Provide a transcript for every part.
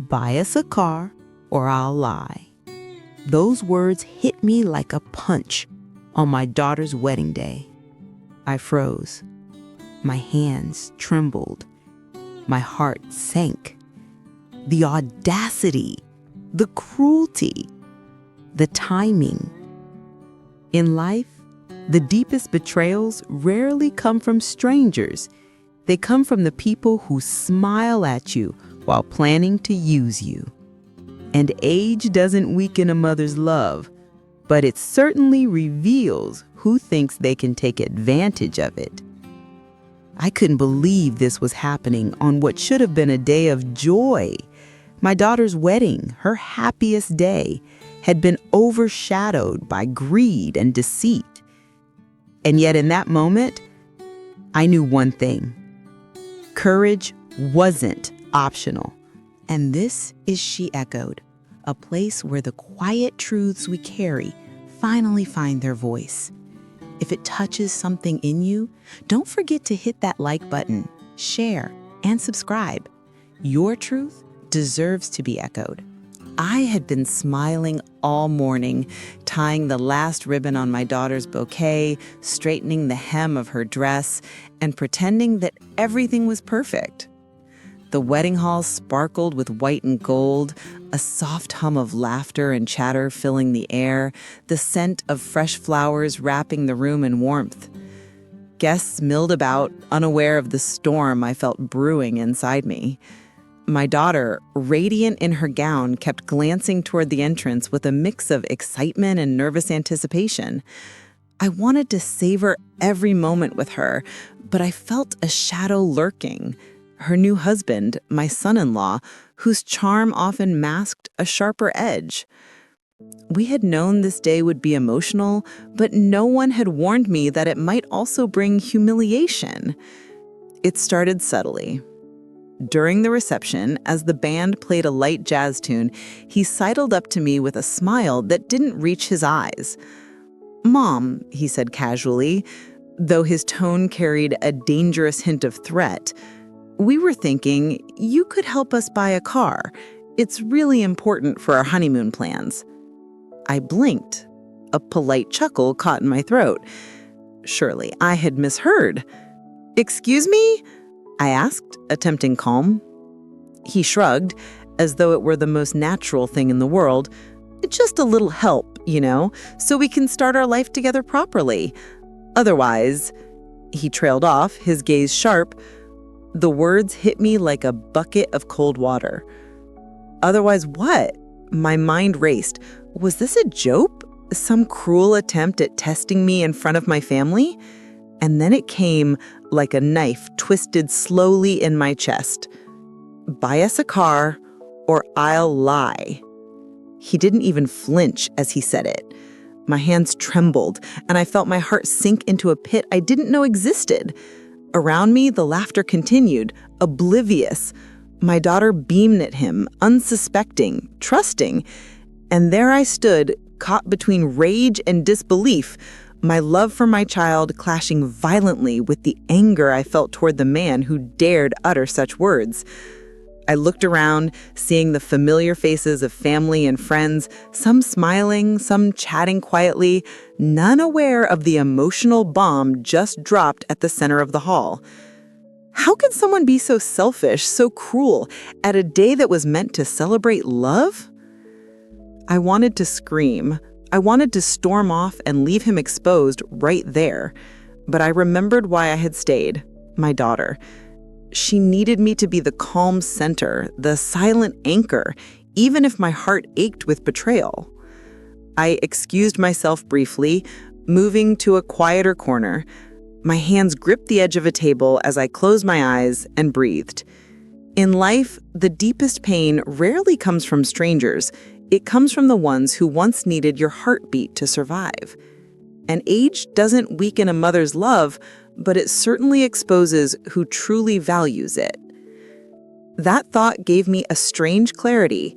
Buy us a car or I'll lie. Those words hit me like a punch on my daughter's wedding day. I froze. My hands trembled. My heart sank. The audacity, the cruelty, the timing. In life, the deepest betrayals rarely come from strangers. They come from the people who smile at you while planning to use you. And age doesn't weaken a mother's love, but it certainly reveals who thinks they can take advantage of it. I couldn't believe this was happening on what should have been a day of joy. My daughter's wedding, her happiest day, had been overshadowed by greed and deceit. And yet in that moment, I knew one thing. Courage wasn't optional. And this is She Echoed, a place where the quiet truths we carry finally find their voice. If it touches something in you, don't forget to hit that like button, share, and subscribe. Your truth deserves to be echoed. I had been smiling all morning, tying the last ribbon on my daughter's bouquet, straightening the hem of her dress, and pretending that everything was perfect. The wedding hall sparkled with white and gold, a soft hum of laughter and chatter filling the air, the scent of fresh flowers wrapping the room in warmth. Guests milled about, unaware of the storm I felt brewing inside me. My daughter, radiant in her gown, kept glancing toward the entrance with a mix of excitement and nervous anticipation. I wanted to savor every moment with her, but I felt a shadow lurking. Her new husband, my son-in-law, whose charm often masked a sharper edge. We had known this day would be emotional, but no one had warned me that it might also bring humiliation. It started subtly. During the reception, as the band played a light jazz tune, he sidled up to me with a smile that didn't reach his eyes. "Mom," he said casually, though his tone carried a dangerous hint of threat, "we were thinking you could help us buy a car. It's really important for our honeymoon plans." I blinked. A polite chuckle caught in my throat. Surely I had misheard. "Excuse me?" I asked, attempting calm. He shrugged, as though it were the most natural thing in the world. "Just a little help, so we can start our life together properly. Otherwise," he trailed off, his gaze sharp. The words hit me like a bucket of cold water. Otherwise what? My mind raced. Was this a joke? Some cruel attempt at testing me in front of my family? And then it came like a knife twisted slowly in my chest. "Buy us a car or I'll lie." He didn't even flinch as he said it. My hands trembled, and I felt my heart sink into a pit I didn't know existed. Around me, the laughter continued, oblivious. My daughter beamed at him, unsuspecting, trusting. And there I stood, caught between rage and disbelief, my love for my child clashing violently with the anger I felt toward the man who dared utter such words. I looked around, seeing the familiar faces of family and friends, some smiling, some chatting quietly, none aware of the emotional bomb just dropped at the center of the hall. How could someone be so selfish, so cruel, at a day that was meant to celebrate love? I wanted to scream. I wanted to storm off and leave him exposed right there. But I remembered why I had stayed, my daughter. She needed me to be the calm center, the silent anchor, even if my heart ached with betrayal. I excused myself briefly, moving to a quieter corner. My hands gripped the edge of a table as I closed my eyes and breathed. In life, the deepest pain rarely comes from strangers. It comes from the ones who once needed your heartbeat to survive. And age doesn't weaken a mother's love, but it certainly exposes who truly values it. That thought gave me a strange clarity.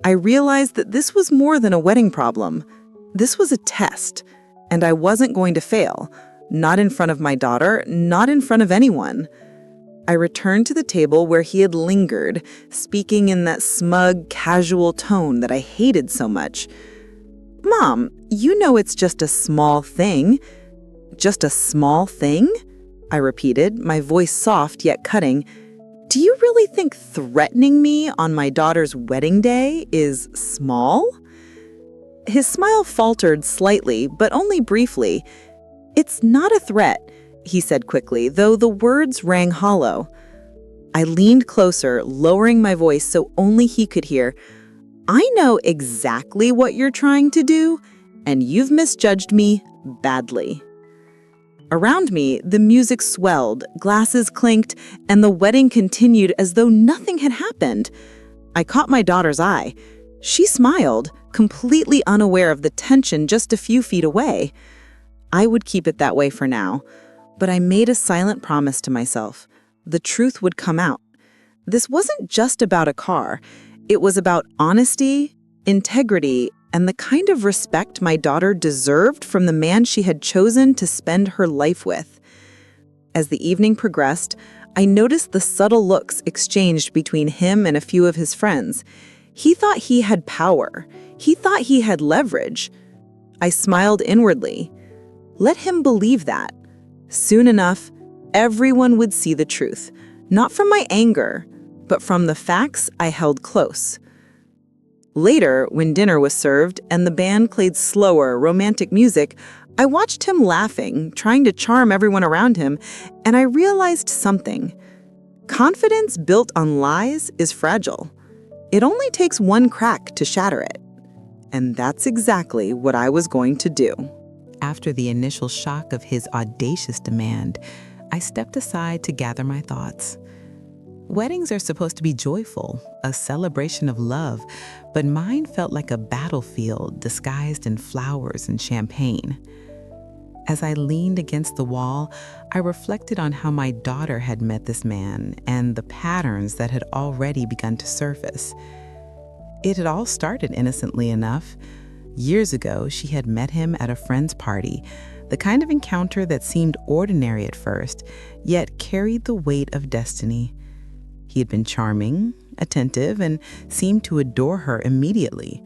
I realized that this was more than a wedding problem. This was a test, and I wasn't going to fail. Not in front of my daughter, not in front of anyone. I returned to the table where he had lingered, speaking in that smug, casual tone that I hated so much. "Mom, you know it's just a small thing." "Just a small thing?" I repeated, my voice soft yet cutting. "Do you really think threatening me on my daughter's wedding day is small?" His smile faltered slightly, but only briefly. "It's not a threat," he said quickly, though the words rang hollow. I leaned closer, lowering my voice so only he could hear. "I know exactly what you're trying to do, and you've misjudged me badly." Around me, the music swelled, glasses clinked, and the wedding continued as though nothing had happened. I caught my daughter's eye. She smiled, completely unaware of the tension just a few feet away. I would keep it that way for now, but I made a silent promise to myself. The truth would come out. This wasn't just about a car. It was about honesty, integrity, and the kind of respect my daughter deserved from the man she had chosen to spend her life with. As the evening progressed, I noticed the subtle looks exchanged between him and a few of his friends. He thought he had power. He thought he had leverage. I smiled inwardly. Let him believe that. Soon enough, everyone would see the truth, not from my anger, but from the facts I held close. Later, when dinner was served and the band played slower, romantic music, I watched him laughing, trying to charm everyone around him, and I realized something. Confidence built on lies is fragile. It only takes one crack to shatter it. And that's exactly what I was going to do. After the initial shock of his audacious demand, I stepped aside to gather my thoughts. Weddings are supposed to be joyful, a celebration of love, but mine felt like a battlefield disguised in flowers and champagne. As I leaned against the wall, I reflected on how my daughter had met this man and the patterns that had already begun to surface. It had all started innocently enough. Years ago, she had met him at a friend's party, the kind of encounter that seemed ordinary at first, yet carried the weight of destiny. He had been charming, attentive, and seemed to adore her immediately.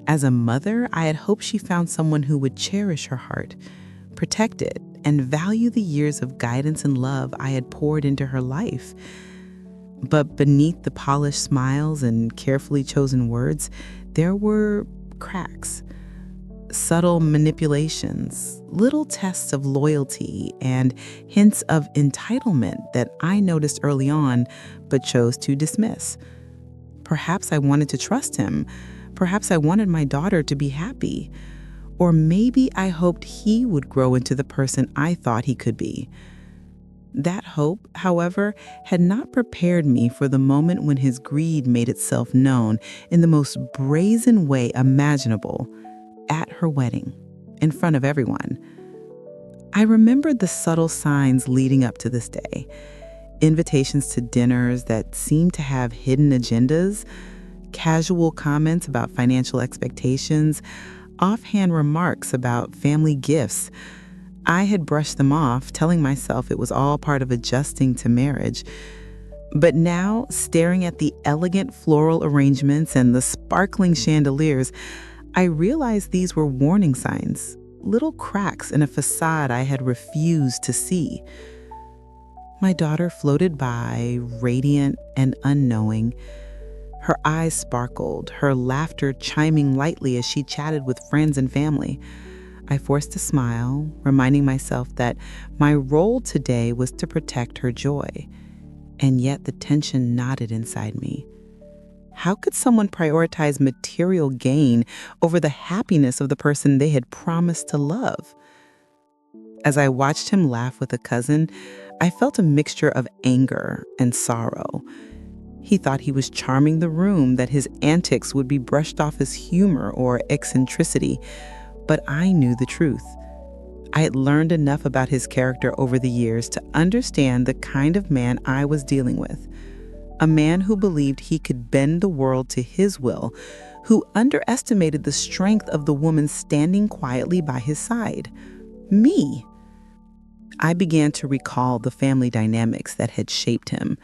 As a mother, I had hoped she found someone who would cherish her heart, protect it, and value the years of guidance and love I had poured into her life. But beneath the polished smiles and carefully chosen words, there were cracks. Subtle manipulations, little tests of loyalty, and hints of entitlement that I noticed early on but chose to dismiss. Perhaps I wanted to trust him. Perhaps I wanted my daughter to be happy. Or maybe I hoped he would grow into the person I thought he could be. That hope, however, had not prepared me for the moment when his greed made itself known in the most brazen way imaginable. At her wedding, in front of everyone. I remembered the subtle signs leading up to this day. Invitations to dinners that seemed to have hidden agendas, casual comments about financial expectations, offhand remarks about family gifts. I had brushed them off, telling myself it was all part of adjusting to marriage. But now, staring at the elegant floral arrangements and the sparkling chandeliers, I realized these were warning signs, little cracks in a facade I had refused to see. My daughter floated by, radiant and unknowing. Her eyes sparkled, her laughter chiming lightly as she chatted with friends and family. I forced a smile, reminding myself that my role today was to protect her joy. And yet the tension knotted inside me. How could someone prioritize material gain over the happiness of the person they had promised to love? As I watched him laugh with a cousin, I felt a mixture of anger and sorrow. He thought he was charming the room, that his antics would be brushed off as humor or eccentricity, but I knew the truth. I had learned enough about his character over the years to understand the kind of man I was dealing with. A man who believed he could bend the world to his will, who underestimated the strength of the woman standing quietly by his side. Me. I began to recall the family dynamics that had shaped him.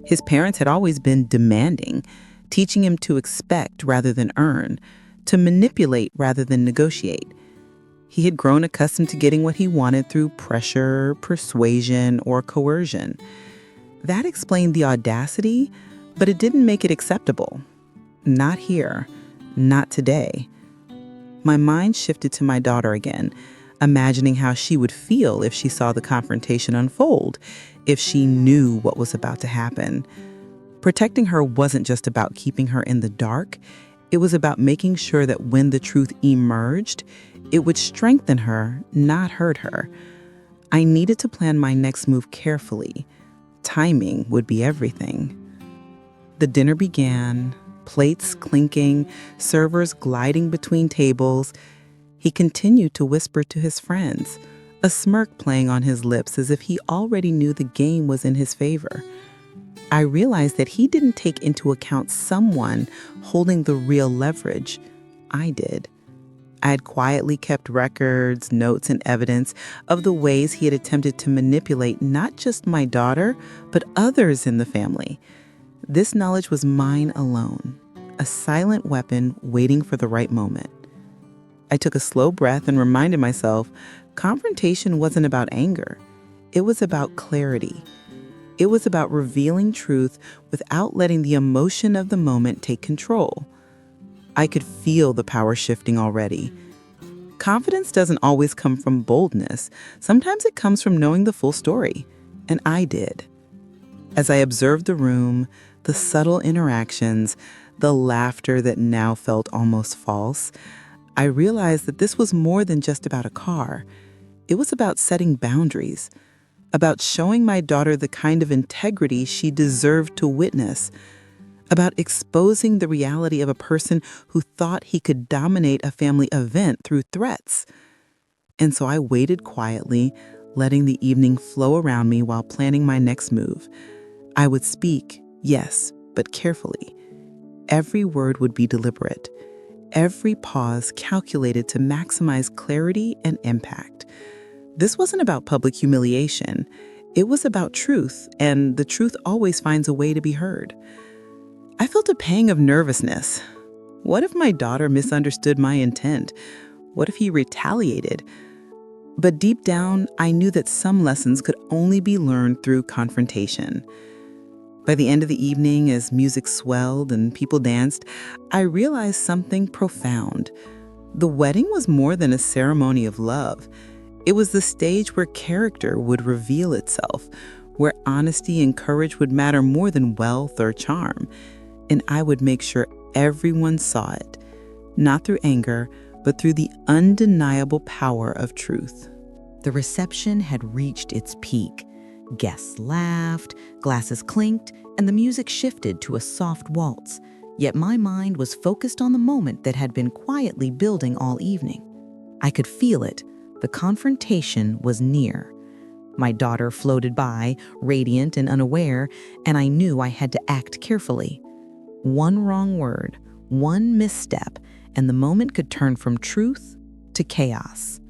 His parents had always been demanding, teaching him to expect rather than earn, to manipulate rather than negotiate. He had grown accustomed to getting what he wanted through pressure, persuasion, or coercion. That explained the audacity, but it didn't make it acceptable. Not here. Not today. My mind shifted to my daughter again, imagining how she would feel if she saw the confrontation unfold, if she knew what was about to happen. Protecting her wasn't just about keeping her in the dark. It was about making sure that when the truth emerged, it would strengthen her, not hurt her. I needed to plan my next move carefully. Timing would be everything. The dinner began, plates clinking, servers gliding between tables. He continued to whisper to his friends, a smirk playing on his lips as if he already knew the game was in his favor. I realized that he didn't take into account someone holding the real leverage. I did. I had quietly kept records, notes, and evidence of the ways he had attempted to manipulate not just my daughter, but others in the family. This knowledge was mine alone, a silent weapon waiting for the right moment. I took a slow breath and reminded myself, confrontation wasn't about anger. It was about clarity. It was about revealing truth without letting the emotion of the moment take control. I could feel the power shifting already. Confidence doesn't always come from boldness. Sometimes it comes from knowing the full story. And I did. As I observed the room, the subtle interactions, the laughter that now felt almost false, I realized that this was more than just about a car. It was about setting boundaries, about showing my daughter the kind of integrity she deserved to witness, about exposing the reality of a person who thought he could dominate a family event through threats. And so I waited quietly, letting the evening flow around me while planning my next move. I would speak, yes, but carefully. Every word would be deliberate. Every pause calculated to maximize clarity and impact. This wasn't about public humiliation. It was about truth, and the truth always finds a way to be heard. I felt a pang of nervousness. What if my daughter misunderstood my intent? What if he retaliated? But deep down, I knew that some lessons could only be learned through confrontation. By the end of the evening, as music swelled and people danced, I realized something profound. The wedding was more than a ceremony of love. It was the stage where character would reveal itself, where honesty and courage would matter more than wealth or charm. And I would make sure everyone saw it, not through anger, but through the undeniable power of truth. The reception had reached its peak. Guests laughed, glasses clinked, and the music shifted to a soft waltz. Yet my mind was focused on the moment that had been quietly building all evening. I could feel it. The confrontation was near. My daughter floated by, radiant and unaware, and I knew I had to act carefully. One wrong word, one misstep, and the moment could turn from truth to chaos.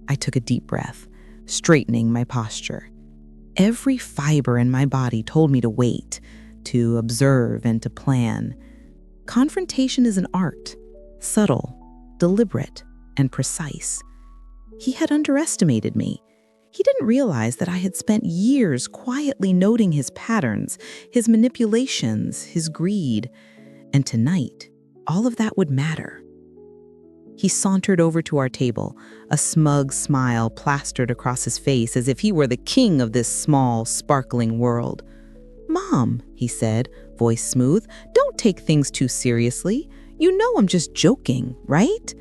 I took a deep breath, straightening my posture. Every fiber in my body told me to wait, to observe, and to plan. Confrontation is an art, subtle, deliberate, and precise. He had underestimated me. He didn't realize that I had spent years quietly noting his patterns, his manipulations, his greed. And tonight, all of that would matter. He sauntered over to our table, a smug smile plastered across his face as if he were the king of this small, sparkling world. "Mom," he said, voice smooth, "don't take things too seriously. You know I'm just joking, right?"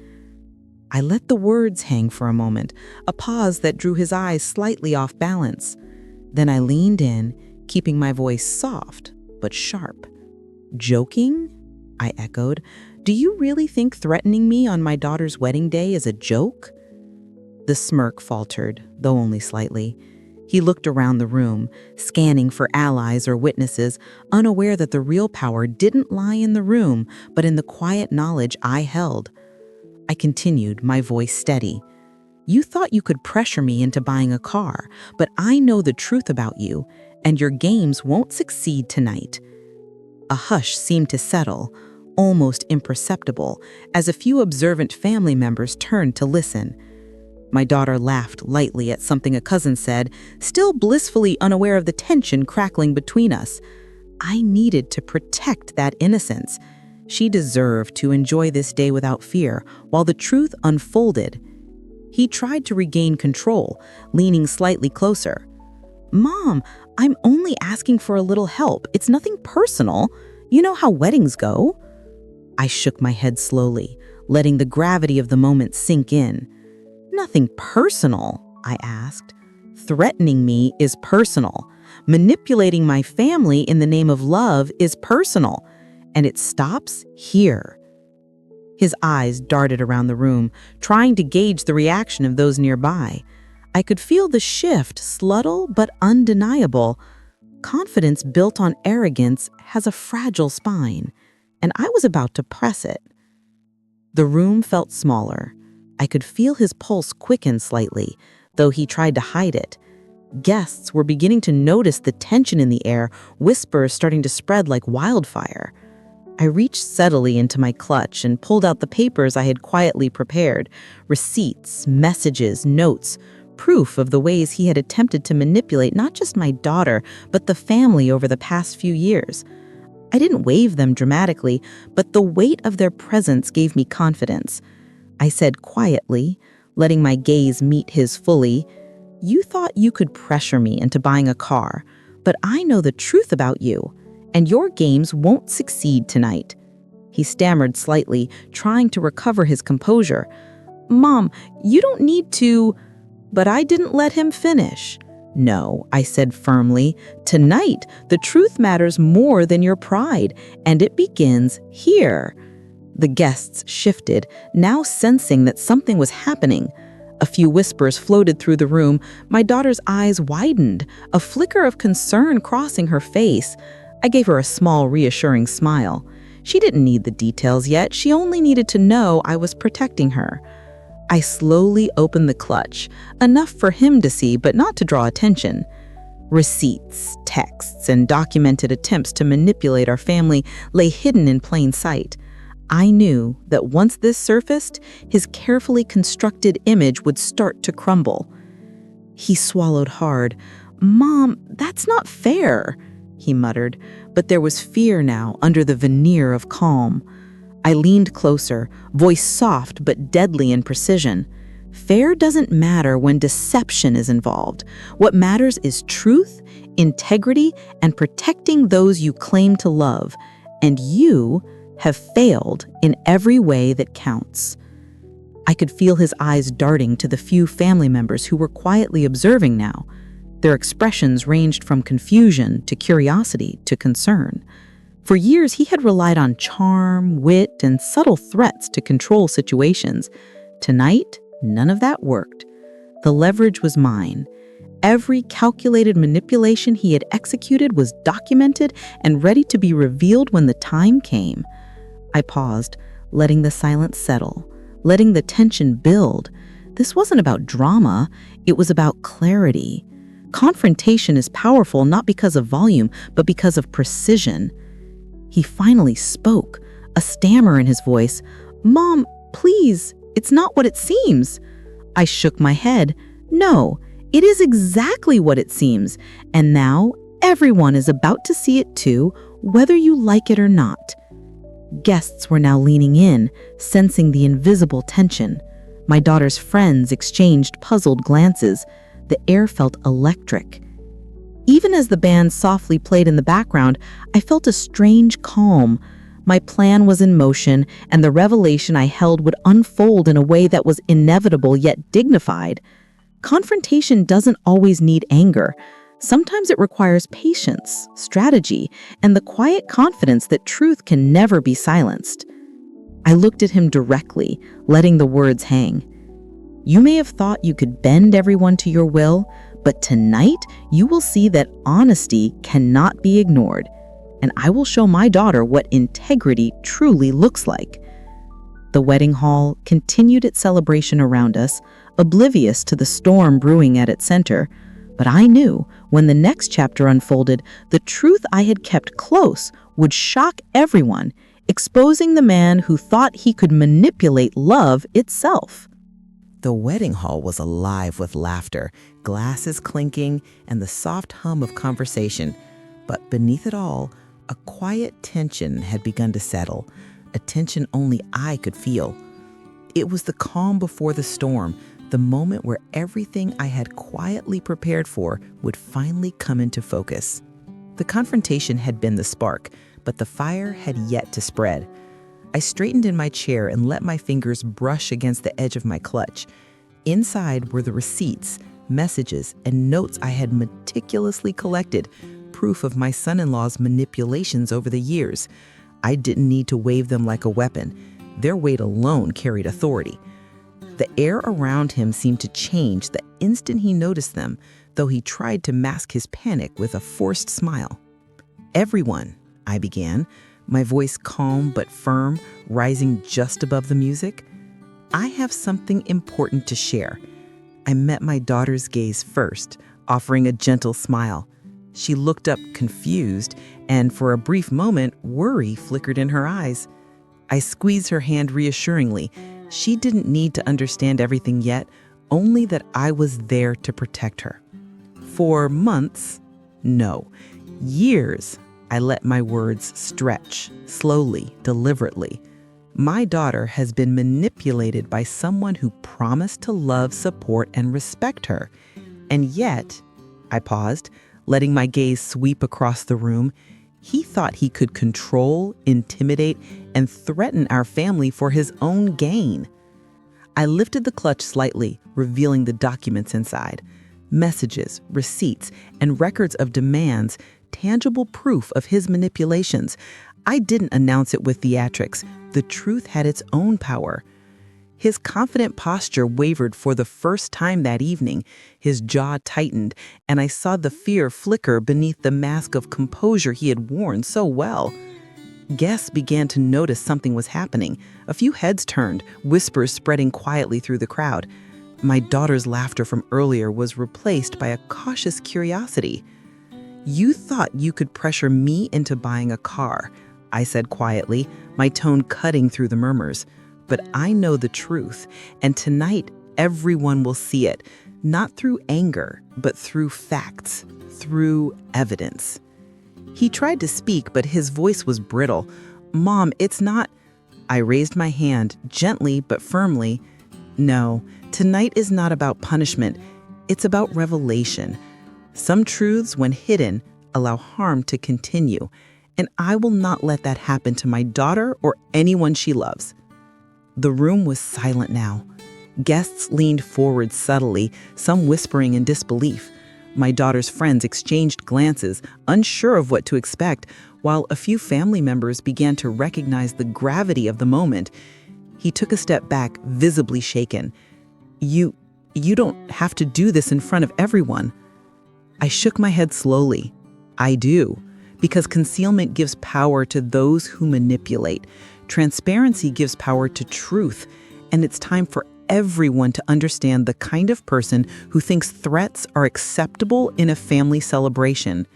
I let the words hang for a moment, a pause that drew his eyes slightly off balance. Then I leaned in, keeping my voice soft but sharp. "Joking?" I echoed. "Do you really think threatening me on my daughter's wedding day is a joke?" The smirk faltered, though only slightly. He looked around the room, scanning for allies or witnesses, unaware that the real power didn't lie in the room, but in the quiet knowledge I held. I continued, my voice steady. You thought you could pressure me into buying a car, but I know the truth about you, and your games won't succeed tonight." A hush seemed to settle, almost imperceptible, as a few observant family members turned to listen. My daughter laughed lightly at something a cousin said, still blissfully unaware of the tension crackling between us. I needed to protect that innocence. She deserved to enjoy this day without fear, while the truth unfolded. He tried to regain control, leaning slightly closer. "Mom, I'm only asking for a little help. It's nothing personal. You know how weddings go." I shook my head slowly, letting the gravity of the moment sink in. "Nothing personal?" I asked. "Threatening me is personal. Manipulating my family in the name of love is personal. And it stops here." His eyes darted around the room, trying to gauge the reaction of those nearby. I could feel the shift, subtle but undeniable. Confidence built on arrogance has a fragile spine, and I was about to press it. The room felt smaller. I could feel his pulse quicken slightly, though he tried to hide it. Guests were beginning to notice the tension in the air, whispers starting to spread like wildfire. I reached steadily into my clutch and pulled out the papers I had quietly prepared, receipts, messages, notes, proof of the ways he had attempted to manipulate not just my daughter, but the family over the past few years. I didn't wave them dramatically, but the weight of their presence gave me confidence. I said quietly, letting my gaze meet his fully, "You thought you could pressure me into buying a car, but I know the truth about you, and your games won't succeed tonight." He stammered slightly, trying to recover his composure. "Mom, you don't need to—" But I didn't let him finish. "No," I said firmly, "tonight the truth matters more than your pride, and it begins here." The guests shifted, now sensing that something was happening. A few whispers floated through the room. My daughter's eyes widened, a flicker of concern crossing her face. I gave her a small, reassuring smile. She didn't need the details yet. She only needed to know I was protecting her. I slowly opened the clutch, enough for him to see, but not to draw attention. Receipts, texts, and documented attempts to manipulate our family lay hidden in plain sight. I knew that once this surfaced, his carefully constructed image would start to crumble. He swallowed hard. "Mom, that's not fair," he muttered, but there was fear now under the veneer of calm. I leaned closer, voice soft but deadly in precision. Fair doesn't matter when deception is involved. What matters is truth, integrity, and protecting those you claim to love. And you have failed in every way that counts. I could feel his eyes darting to the few family members who were quietly observing now. Their expressions ranged from confusion to curiosity to concern. For years, he had relied on charm, wit, and subtle threats to control situations. Tonight, none of that worked. The leverage was mine. Every calculated manipulation he had executed was documented and ready to be revealed when the time came. I paused, letting the silence settle, letting the tension build. This wasn't about drama, it was about clarity. Confrontation is powerful not because of volume, but because of precision. He finally spoke, a stammer in his voice. "Mom, please, it's not what it seems." I shook my head. "No, it is exactly what it seems, and now everyone is about to see it too, whether you like it or not." Guests were now leaning in, sensing the invisible tension. My daughter's friends exchanged puzzled glances. The air felt electric. Even as the band softly played in the background, I felt a strange calm. My plan was in motion, and the revelation I held would unfold in a way that was inevitable yet dignified. Confrontation doesn't always need anger. Sometimes it requires patience, strategy, and the quiet confidence that truth can never be silenced. I looked at him directly, letting the words hang. "You may have thought you could bend everyone to your will, but tonight you will see that honesty cannot be ignored, and I will show my daughter what integrity truly looks like." The wedding hall continued its celebration around us, oblivious to the storm brewing at its center. But I knew when the next chapter unfolded, the truth I had kept close would shock everyone, exposing the man who thought he could manipulate love itself. The wedding hall was alive with laughter, glasses clinking, and the soft hum of conversation. But beneath it all, a quiet tension had begun to settle, a tension only I could feel. It was the calm before the storm, the moment where everything I had quietly prepared for would finally come into focus. The confrontation had been the spark, but the fire had yet to spread. I straightened in my chair and let my fingers brush against the edge of my clutch. Inside were the receipts, messages, and notes I had meticulously collected, proof of my son-in-law's manipulations over the years. I didn't need to wave them like a weapon. Their weight alone carried authority. The air around him seemed to change the instant he noticed them, though he tried to mask his panic with a forced smile. "Everyone," I began, my voice calm but firm, rising just above the music. "I have something important to share." I met my daughter's gaze first, offering a gentle smile. She looked up confused, and for a brief moment, worry flickered in her eyes. I squeezed her hand reassuringly. She didn't need to understand everything yet, only that I was there to protect her. For months, no, years, I let my words stretch, slowly, deliberately. My daughter has been manipulated by someone who promised to love, support, and respect her. And yet, I paused, letting my gaze sweep across the room. He thought he could control, intimidate, and threaten our family for his own gain. I lifted the clutch slightly, revealing the documents inside. Messages, receipts, and records of demands, tangible proof of his manipulations. I didn't announce it with theatrics. The truth had its own power. His confident posture wavered for the first time that evening. His jaw tightened, and I saw the fear flicker beneath the mask of composure he had worn so well. Guests began to notice something was happening. A few heads turned, whispers spreading quietly through the crowd. My daughter's laughter from earlier was replaced by a cautious curiosity. "You thought you could pressure me into buying a car," I said quietly, my tone cutting through the murmurs. "But I know the truth, and tonight everyone will see it, not through anger, but through facts, through evidence." He tried to speak, but his voice was brittle. "Mom, it's not—" I raised my hand, gently but firmly. "No, tonight is not about punishment. It's about revelation. Some truths, when hidden, allow harm to continue, and I will not let that happen to my daughter or anyone she loves." The room was silent now. Guests leaned forward subtly, some whispering in disbelief. My daughter's friends exchanged glances, unsure of what to expect, while a few family members began to recognize the gravity of the moment. He took a step back, visibly shaken. You don't have to do this in front of everyone." I shook my head slowly. "I do, because concealment gives power to those who manipulate. Transparency gives power to truth, and it's time for everyone to understand the kind of person who thinks threats are acceptable in a family celebration."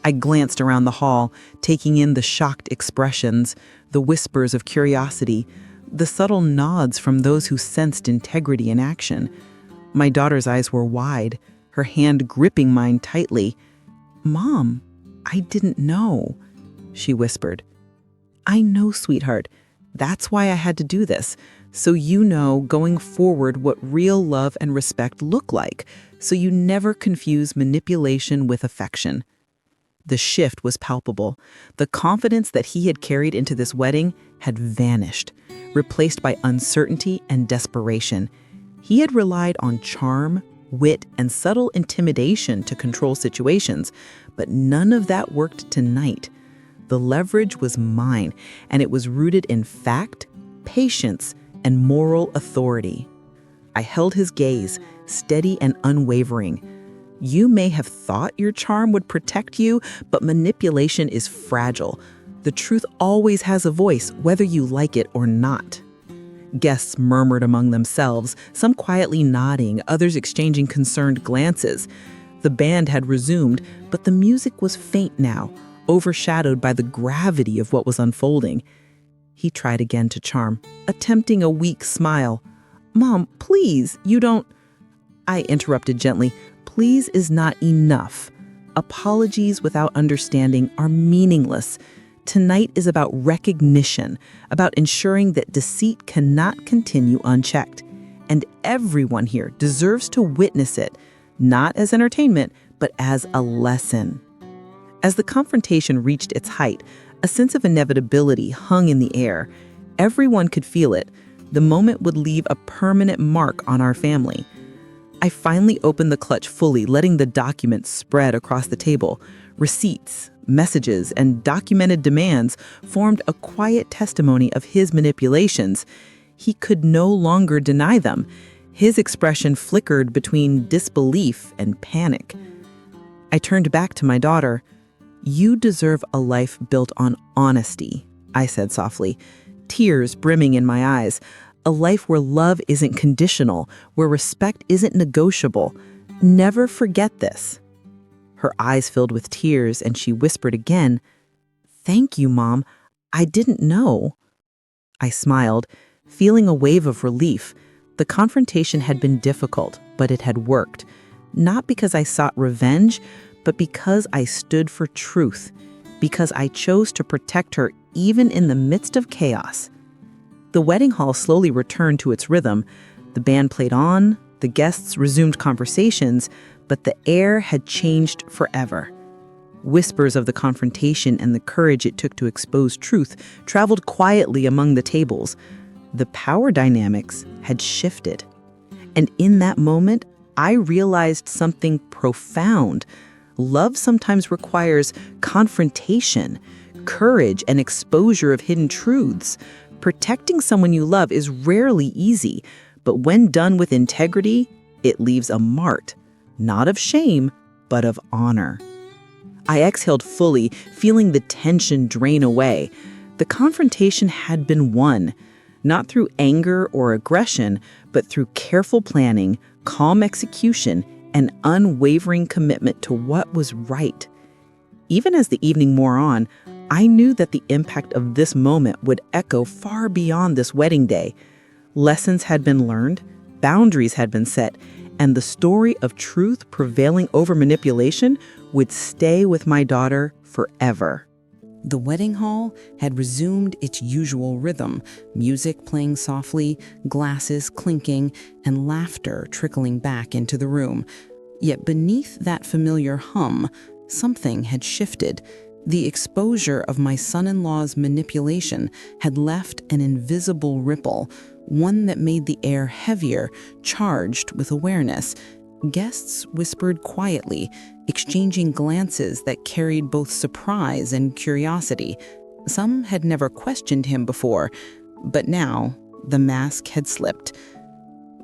I glanced around the hall, taking in the shocked expressions, the whispers of curiosity, the subtle nods from those who sensed integrity in action. My daughter's eyes were wide, her hand gripping mine tightly. "Mom, I didn't know," she whispered. "I know, sweetheart. That's why I had to do this. So you know going forward what real love and respect look like, so you never confuse manipulation with affection." The shift was palpable. The confidence that he had carried into this wedding had vanished, replaced by uncertainty and desperation. He had relied on charm, wit, and subtle intimidation to control situations, but none of that worked tonight. The leverage was mine, and it was rooted in fact, patience, and moral authority. I held his gaze, steady and unwavering. "You may have thought your charm would protect you, but manipulation is fragile. The truth always has a voice, whether you like it or not." Guests murmured among themselves, some quietly nodding, others exchanging concerned glances. The band had resumed, but the music was faint now, overshadowed by the gravity of what was unfolding. He tried again to charm, attempting a weak smile. "Mom, please, you don't—" I interrupted gently. "Please is not enough. Apologies without understanding are meaningless. Tonight is about recognition, about ensuring that deceit cannot continue unchecked. And everyone here deserves to witness it, not as entertainment, but as a lesson." As the confrontation reached its height, a sense of inevitability hung in the air. Everyone could feel it. The moment would leave a permanent mark on our family. I finally opened the clutch fully, letting the documents spread across the table. Receipts, messages, and documented demands formed a quiet testimony of his manipulations. He could no longer deny them. His expression flickered between disbelief and panic. I turned back to my daughter. "You deserve a life built on honesty," I said softly, tears brimming in my eyes. "A life where love isn't conditional, where respect isn't negotiable. Never forget this." Her eyes filled with tears, and she whispered again, "Thank you, Mom. I didn't know." I smiled, feeling a wave of relief. The confrontation had been difficult, but it had worked. Not because I sought revenge, but because I stood for truth, because I chose to protect her even in the midst of chaos. The wedding hall slowly returned to its rhythm. The band played on, the guests resumed conversations, but the air had changed forever. Whispers of the confrontation and the courage it took to expose truth traveled quietly among the tables. The power dynamics had shifted. And in that moment, I realized something profound. Love sometimes requires confrontation, courage, and exposure of hidden truths. Protecting someone you love is rarely easy, but when done with integrity, it leaves a mark, not of shame, but of honor. I exhaled fully, feeling the tension drain away. The confrontation had been won, not through anger or aggression, but through careful planning, calm execution, and unwavering commitment to what was right. Even as the evening wore on, I knew that the impact of this moment would echo far beyond this wedding day. Lessons had been learned, boundaries had been set, and the story of truth prevailing over manipulation would stay with my daughter forever. The wedding hall had resumed its usual rhythm, music playing softly, glasses clinking, and laughter trickling back into the room. Yet beneath that familiar hum, something had shifted. The exposure of my son-in-law's manipulation had left an invisible ripple, one that made the air heavier, charged with awareness. Guests whispered quietly, exchanging glances that carried both surprise and curiosity. Some had never questioned him before, but now the mask had slipped.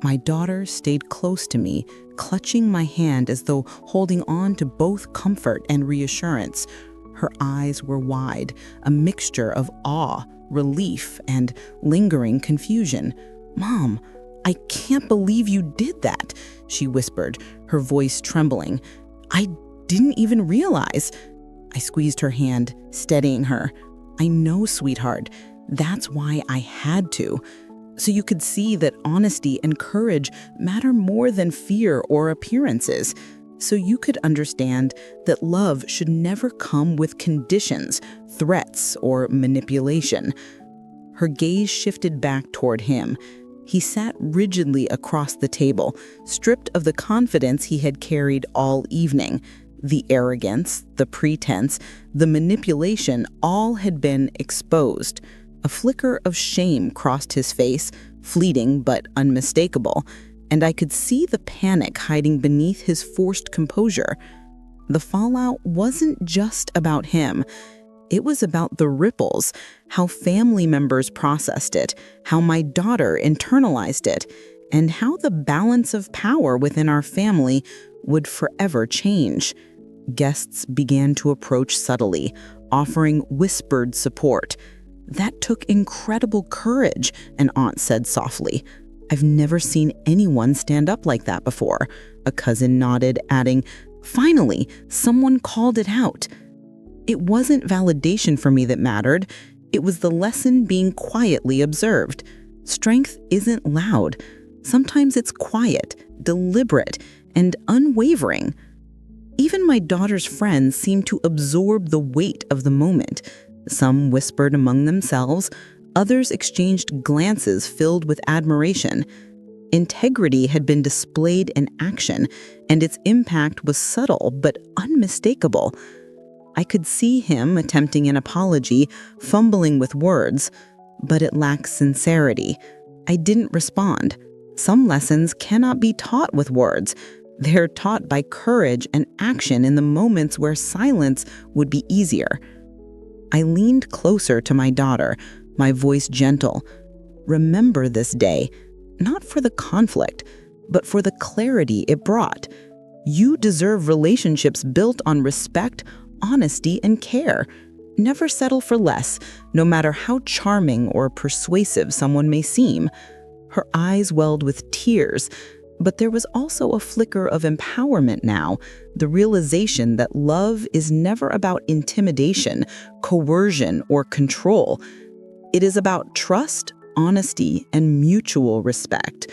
My daughter stayed close to me, clutching my hand as though holding on to both comfort and reassurance. Her eyes were wide, a mixture of awe, relief, and lingering confusion. "Mom, I can't believe you did that," she whispered, her voice trembling. "I didn't even realize." I squeezed her hand, steadying her. "I know, sweetheart. That's why I had to. So you could see that honesty and courage matter more than fear or appearances. So you could understand that love should never come with conditions, threats, or manipulation." Her gaze shifted back toward him. He sat rigidly across the table, stripped of the confidence he had carried all evening. The arrogance, the pretense, the manipulation, all had been exposed. A flicker of shame crossed his face, fleeting but unmistakable, and I could see the panic hiding beneath his forced composure. The fallout wasn't just about him. It was about the ripples, how family members processed it, how my daughter internalized it, and how the balance of power within our family would forever change. Guests began to approach subtly, offering whispered support. "That took incredible courage," an aunt said softly. "I've never seen anyone stand up like that before." A cousin nodded, adding, "Finally, someone called it out." It wasn't validation for me that mattered. It was the lesson being quietly observed. Strength isn't loud. Sometimes it's quiet, deliberate, and unwavering. Even my daughter's friends seemed to absorb the weight of the moment. Some whispered among themselves, others exchanged glances filled with admiration. Integrity had been displayed in action, and its impact was subtle but unmistakable. I could see him attempting an apology, fumbling with words, but it lacked sincerity. I didn't respond. Some lessons cannot be taught with words. They're taught by courage and action in the moments where silence would be easier. I leaned closer to my daughter, my voice gentle. "Remember this day, not for the conflict, but for the clarity it brought. You deserve relationships built on respect, honesty, and care. Never settle for less, no matter how charming or persuasive someone may seem." Her eyes welled with tears, but there was also a flicker of empowerment now, the realization that love is never about intimidation, coercion, or control. It is about trust, honesty, and mutual respect.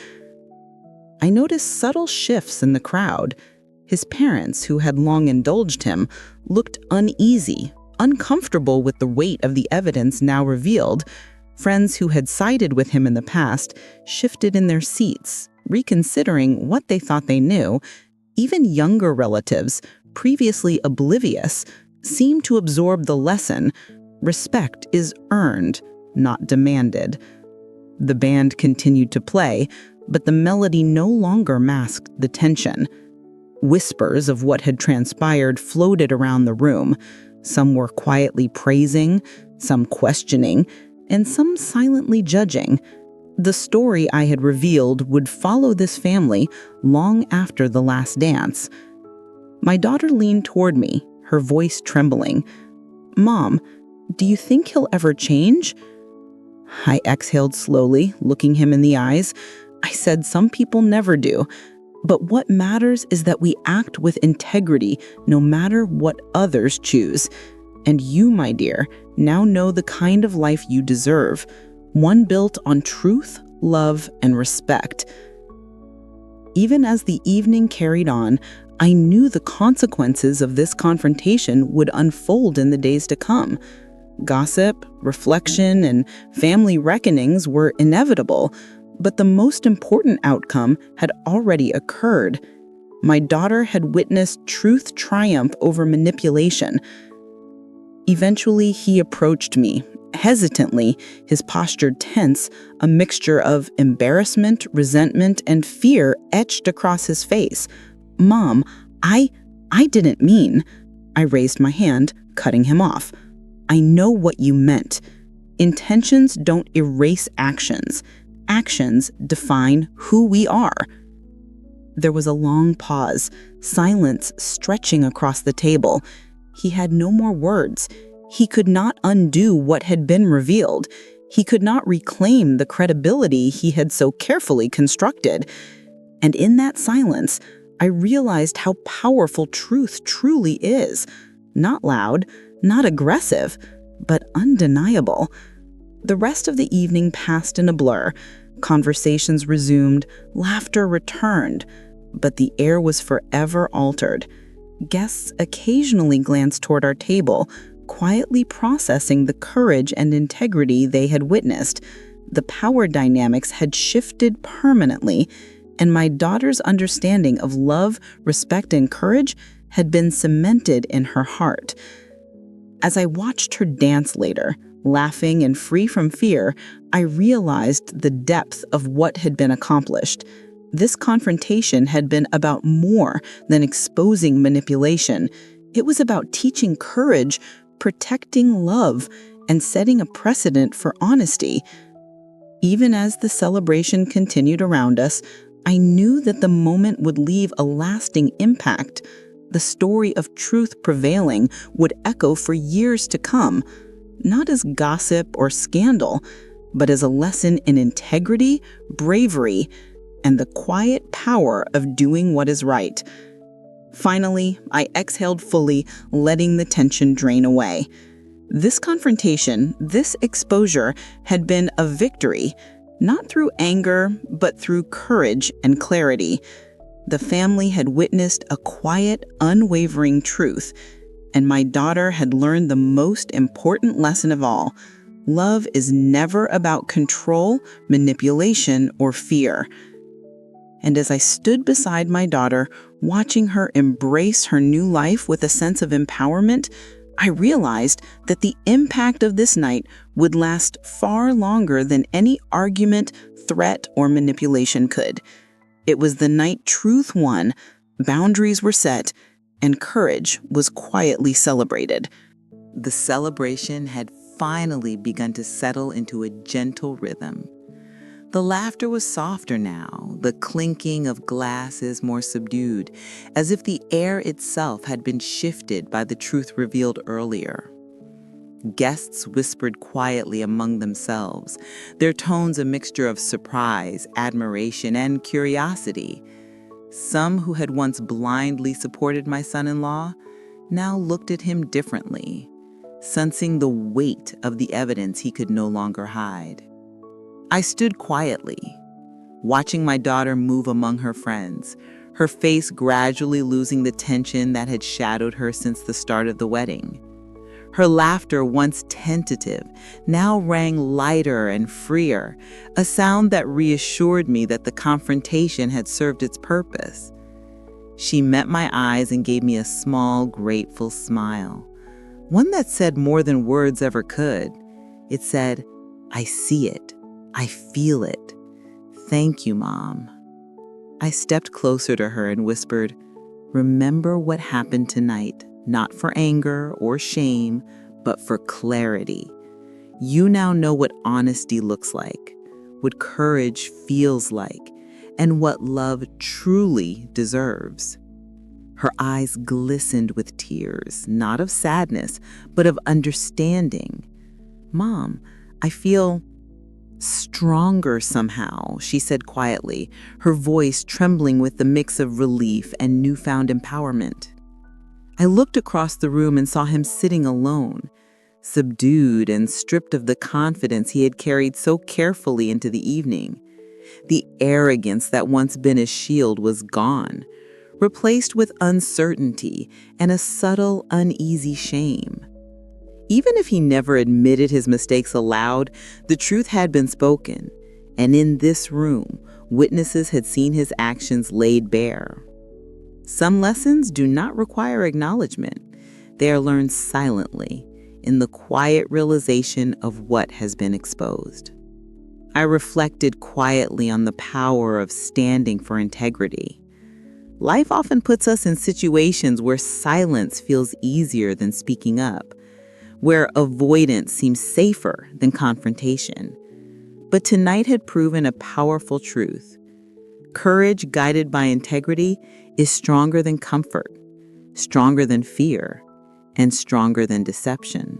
I noticed subtle shifts in the crowd. His parents, who had long indulged him, looked uneasy, uncomfortable with the weight of the evidence now revealed. Friends who had sided with him in the past shifted in their seats, reconsidering what they thought they knew. Even younger relatives, previously oblivious, seemed to absorb the lesson. Respect is earned, not demanded. The band continued to play, but the melody no longer masked the tension. Whispers of what had transpired floated around the room. Some were quietly praising, some questioning, and some silently judging. The story I had revealed would follow this family long after the last dance. My daughter leaned toward me, her voice trembling. "Mom, do you think he'll ever change?" I exhaled slowly, looking him in the eyes. I said, "Some people never do. But what matters is that we act with integrity, no matter what others choose. And you, my dear, now know the kind of life you deserve. One built on truth, love, and respect." Even as the evening carried on, I knew the consequences of this confrontation would unfold in the days to come. Gossip, reflection, and family reckonings were inevitable, but the most important outcome had already occurred. My daughter had witnessed truth triumph over manipulation. Eventually, he approached me, hesitantly, his posture tense, a mixture of embarrassment, resentment, and fear etched across his face. "Mom, I didn't mean." I raised my hand, cutting him off. "I know what you meant. Intentions don't erase actions. Actions define who we are." There was a long pause, silence stretching across the table. He had no more words. He could not undo what had been revealed. He could not reclaim the credibility he had so carefully constructed. And in that silence, I realized how powerful truth truly is. Not loud, not aggressive, but undeniable. The rest of the evening passed in a blur. Conversations resumed, laughter returned, but the air was forever altered. Guests occasionally glanced toward our table, quietly processing the courage and integrity they had witnessed. The power dynamics had shifted permanently, and my daughter's understanding of love, respect, and courage had been cemented in her heart. As I watched her dance later, laughing and free from fear, I realized the depth of what had been accomplished. This confrontation had been about more than exposing manipulation. It was about teaching courage, protecting love, and setting a precedent for honesty. Even as the celebration continued around us, I knew that the moment would leave a lasting impact. The story of truth prevailing would echo for years to come. not as gossip or scandal, but as a lesson in integrity, bravery, and the quiet power of doing what is right. Finally, I exhaled fully, letting the tension drain away. This confrontation, this exposure, had been a victory, not through anger, but through courage and clarity. The family had witnessed a quiet, unwavering truth, and my daughter had learned the most important lesson of all. Love is never about control, manipulation, or fear. And as I stood beside my daughter, watching her embrace her new life with a sense of empowerment, I realized that the impact of this night would last far longer than any argument, threat, or manipulation could. It was the night truth won, boundaries were set, and courage was quietly celebrated. The celebration had finally begun to settle into a gentle rhythm. The laughter was softer now, the clinking of glasses more subdued, as if the air itself had been shifted by the truth revealed earlier. Guests whispered quietly among themselves, their tones a mixture of surprise, admiration, and curiosity. Some who had once blindly supported my son-in-law now looked at him differently, sensing the weight of the evidence he could no longer hide. I stood quietly, watching my daughter move among her friends, her face gradually losing the tension that had shadowed her since the start of the wedding. Her laughter, once tentative, now rang lighter and freer, a sound that reassured me that the confrontation had served its purpose. She met my eyes and gave me a small, grateful smile, one that said more than words ever could. It said, "I see it. I feel it. Thank you, Mom." I stepped closer to her and whispered, "Remember what happened tonight, not for anger or shame, but for clarity. You now know what honesty looks like, what courage feels like, and what love truly deserves." Her eyes glistened with tears, not of sadness, but of understanding. "Mom, I feel stronger somehow," she said quietly, her voice trembling with the mix of relief and newfound empowerment. I looked across the room and saw him sitting alone, subdued and stripped of the confidence he had carried so carefully into the evening. The arrogance that once been his shield was gone, replaced with uncertainty and a subtle, uneasy shame. Even if he never admitted his mistakes aloud, the truth had been spoken, and in this room, witnesses had seen his actions laid bare. Some lessons do not require acknowledgement. They are learned silently, in the quiet realization of what has been exposed. I reflected quietly on the power of standing for integrity. Life often puts us in situations where silence feels easier than speaking up, where avoidance seems safer than confrontation. But tonight had proven a powerful truth. Courage guided by integrity is stronger than comfort, stronger than fear, and stronger than deception.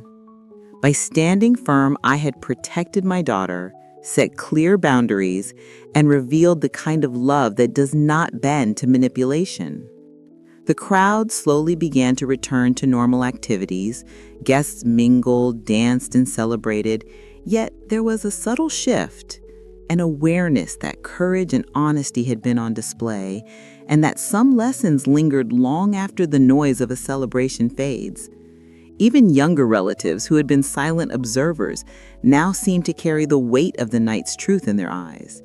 By standing firm, I had protected my daughter, set clear boundaries, and revealed the kind of love that does not bend to manipulation. The crowd slowly began to return to normal activities. Guests mingled, danced, and celebrated. Yet there was a subtle shift, an awareness that courage and honesty had been on display, and that some lessons lingered long after the noise of a celebration fades. Even younger relatives who had been silent observers now seemed to carry the weight of the night's truth in their eyes.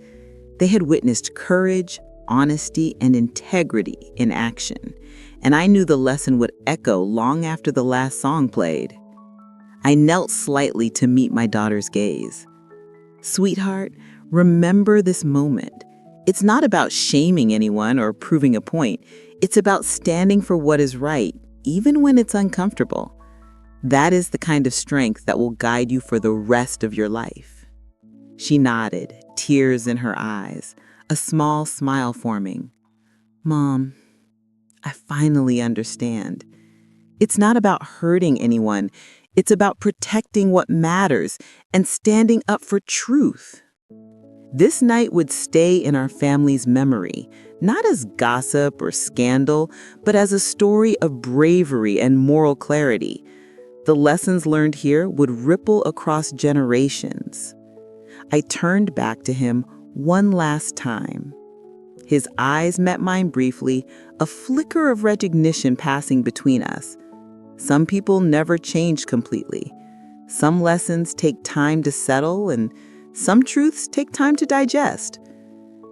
They had witnessed courage, honesty, and integrity in action, and I knew the lesson would echo long after the last song played. I knelt slightly to meet my daughter's gaze. "Sweetheart, remember this moment. It's not about shaming anyone or proving a point. It's about standing for what is right, even when it's uncomfortable. That is the kind of strength that will guide you for the rest of your life." She nodded, tears in her eyes, a small smile forming. "Mom, I finally understand. It's not about hurting anyone. It's about protecting what matters and standing up for truth. This night would stay in our family's memory, not as gossip or scandal, but as a story of bravery and moral clarity. The lessons learned here would ripple across generations. I turned back to him one last time. His eyes met mine briefly, a flicker of recognition passing between us. Some people never change completely. Some lessons take time to settle, and some truths take time to digest.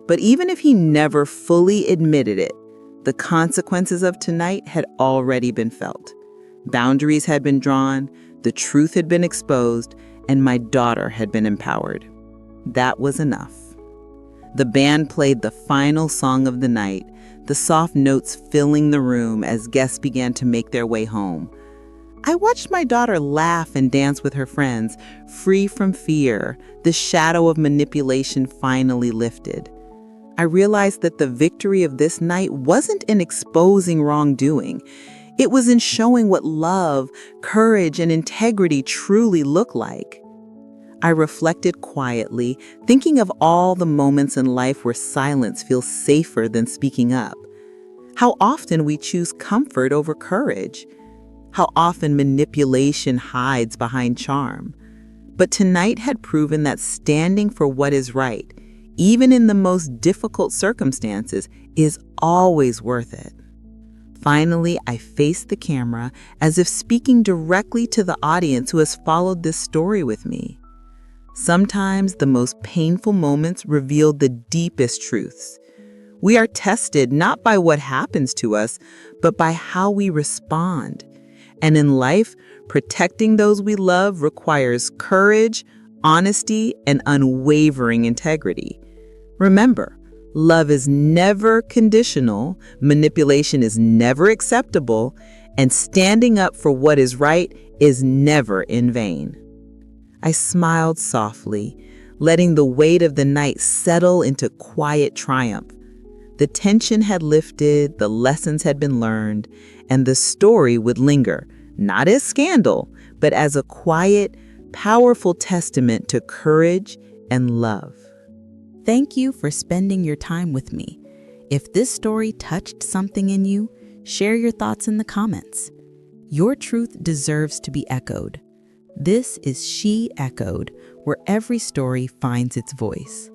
But even if he never fully admitted it, the consequences of tonight had already been felt. Boundaries had been drawn, the truth had been exposed, and my daughter had been empowered. That was enough. The band played the final song of the night, the soft notes filling the room as guests began to make their way home. I watched my daughter laugh and dance with her friends, free from fear. The shadow of manipulation finally lifted. I realized that the victory of this night wasn't in exposing wrongdoing. It was in showing what love, courage, and integrity truly look like. I reflected quietly, thinking of all the moments in life where silence feels safer than speaking up. How often we choose comfort over courage. How often manipulation hides behind charm. But tonight had proven that standing for what is right, even in the most difficult circumstances, is always worth it. Finally, I faced the camera as if speaking directly to the audience who has followed this story with me. Sometimes the most painful moments reveal the deepest truths. We are tested not by what happens to us, but by how we respond. And in life, protecting those we love requires courage, honesty, and unwavering integrity. Remember, love is never conditional, manipulation is never acceptable, and standing up for what is right is never in vain. I smiled softly, letting the weight of the night settle into quiet triumph. The tension had lifted, the lessons had been learned, and the story would linger, not as scandal, but as a quiet, powerful testament to courage and love. Thank you for spending your time with me. If this story touched something in you, share your thoughts in the comments. Your truth deserves to be echoed. This is She Echoed, where every story finds its voice.